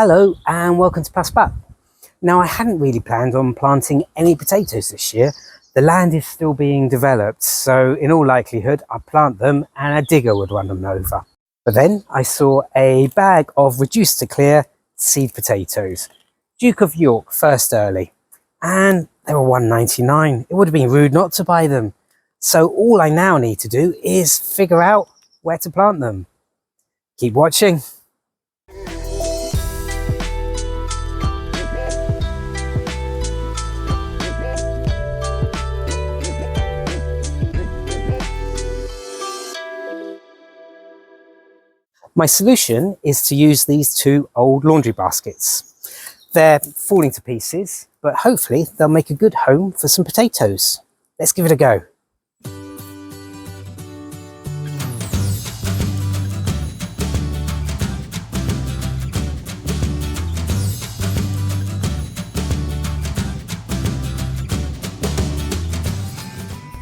Hello and welcome to Passepartout. Now, I hadn't really planned on planting any potatoes this year. The land is still being developed, so in all likelihood I'd plant them and a digger would run them over. But then I saw a bag of reduced to clear seed potatoes, Duke of York first early, and they were $1.99. It would have been rude not to buy them. So all I now need to do is figure out where to plant them. Keep watching. My solution is to use these two old laundry baskets. They're falling to pieces, but hopefully they'll make a good home for some potatoes. Let's give it a go.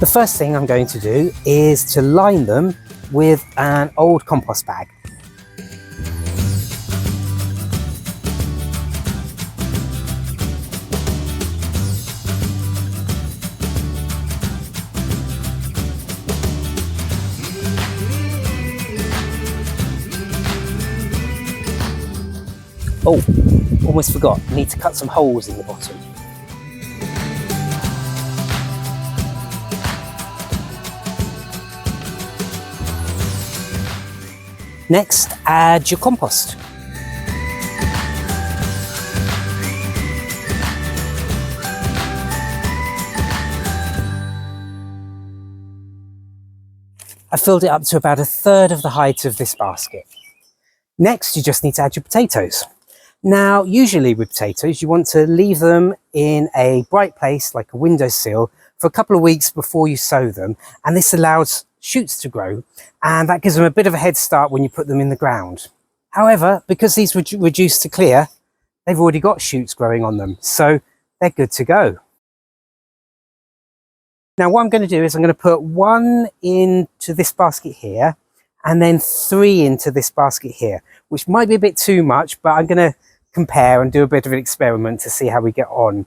The first thing I'm going to do is to line them with an old compost bag. Oh, almost forgot, I need to cut some holes in the bottom. Next, add your compost. I filled it up to about 1/3 of the height of this basket. Next, you just need to add your potatoes. Now, usually with potatoes, you want to leave them in a bright place like a windowsill for a couple of weeks before you sow them, and this allows shoots to grow, and that gives them a bit of a head start when you put them in the ground. However, because these were reduced to clear, they've already got shoots growing on them, so they're good to go. Now, what I'm going to do is I'm going to put 1 into this basket here, and then 3 into this basket here, which might be a bit too much, but I'm going to compare and do a bit of an experiment to see how we get on.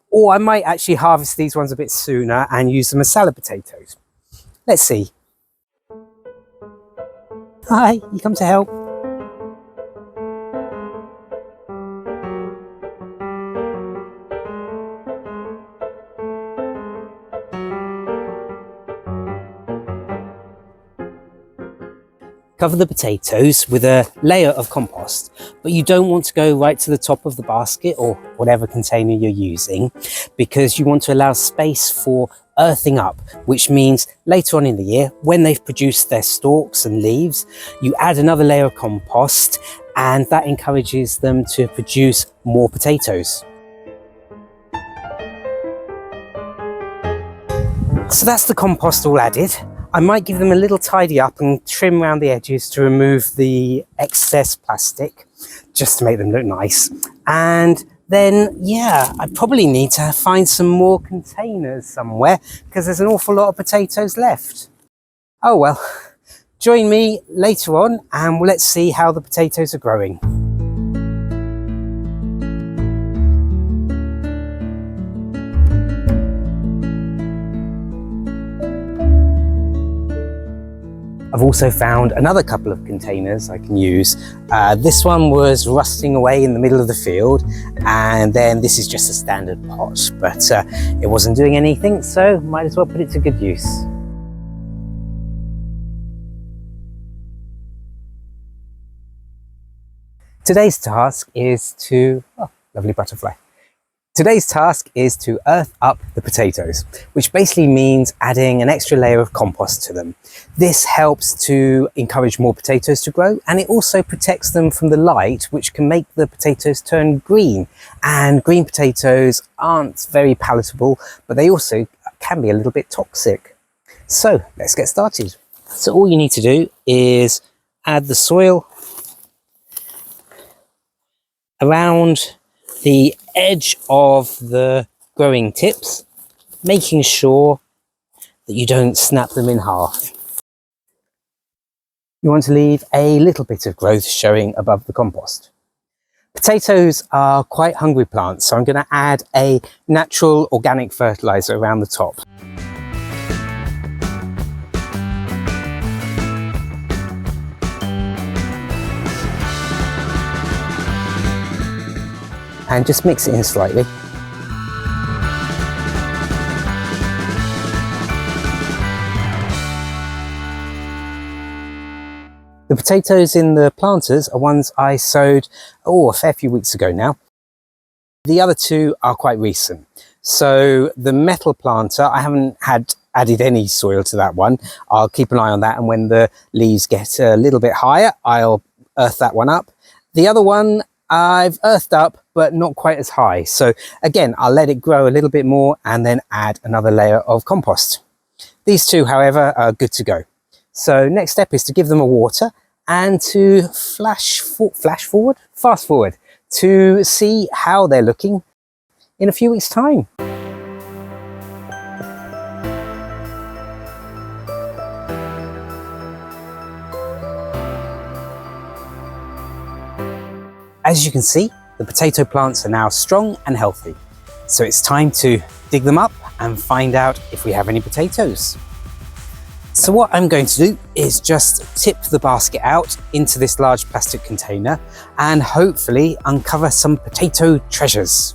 Or I might actually harvest these ones a bit sooner and use them as salad potatoes. Let's see. Hi, you come to help? Cover the potatoes with a layer of compost, but you don't want to go right to the top of the basket or whatever container you're using, because you want to allow space for earthing up, which means later on in the year, when they've produced their stalks and leaves, you add another layer of compost, and that encourages them to produce more potatoes. So that's the compost all added. I might give them a little tidy up and trim around the edges to remove the excess plastic, just to make them look nice. And then, yeah, I probably need to find some more containers somewhere, because there's an awful lot of potatoes left. Oh well, join me later on and let's see how the potatoes are growing. I've also found another couple of containers I can use. This one was rusting away in the middle of the field, and then this is just a standard pot, but it wasn't doing anything, so might as well put it to good use. Today's task is to, oh, lovely butterfly. Today's task is to earth up the potatoes, which basically means adding an extra layer of compost to them. This helps to encourage more potatoes to grow, and it also protects them from the light, which can make the potatoes turn green. And green potatoes aren't very palatable, but they also can be a little bit toxic. So let's get started. So all you need to do is add the soil around the edge of the growing tips, making sure that you don't snap them in half. You want to leave a little bit of growth showing above the compost. Potatoes are quite hungry plants, so I'm going to add a natural organic fertilizer around the top. And just mix it in slightly. The potatoes in the planters are ones I sowed, a fair few weeks ago now. The other two are quite recent. So the metal planter, I haven't added any soil to that one. I'll keep an eye on that, and when the leaves get a little bit higher, I'll earth that one up. The other one I've earthed up, but not quite as high. So again, I'll let it grow a little bit more and then add another layer of compost. These two, however, are good to go. So next step is to give them a water and to fast forward to see how they're looking in a few weeks' time. As you can see, the potato plants are now strong and healthy. So it's time to dig them up and find out if we have any potatoes. So what I'm going to do is just tip the basket out into this large plastic container and hopefully uncover some potato treasures.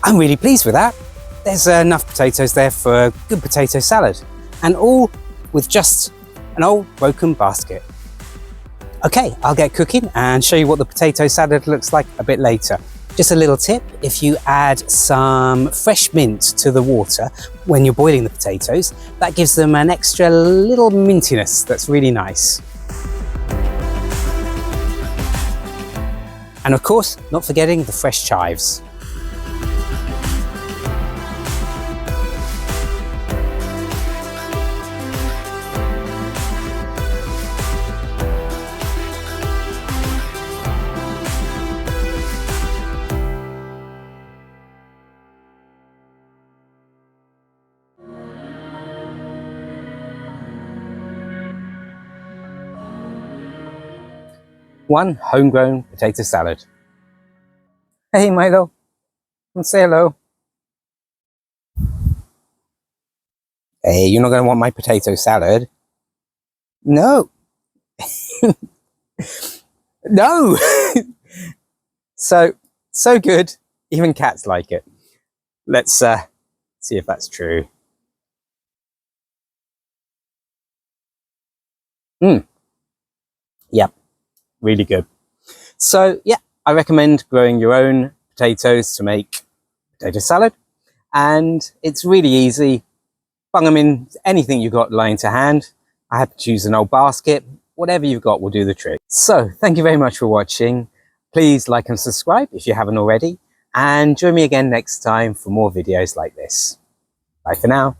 I'm really pleased with that. There's enough potatoes there for a good potato salad, and all with just an old broken basket. Okay, I'll get cooking and show you what the potato salad looks like a bit later. Just a little tip, if you add some fresh mint to the water when you're boiling the potatoes, that gives them an extra little mintiness that's really nice. And of course, not forgetting the fresh chives. One homegrown potato salad. Hey Milo, come say hello. Hey, you're not going to want my potato salad. No. No. So good, even cats like it. Let's see if that's true. Yep. Really good. So yeah, I recommend growing your own potatoes to make potato salad, and it's really easy. Bung them in anything you've got lying to hand. I had to choose an old basket. Whatever you've got will do the trick. So thank you very much for watching. Please like and subscribe if you haven't already, and join me again next time for more videos like this. Bye for now.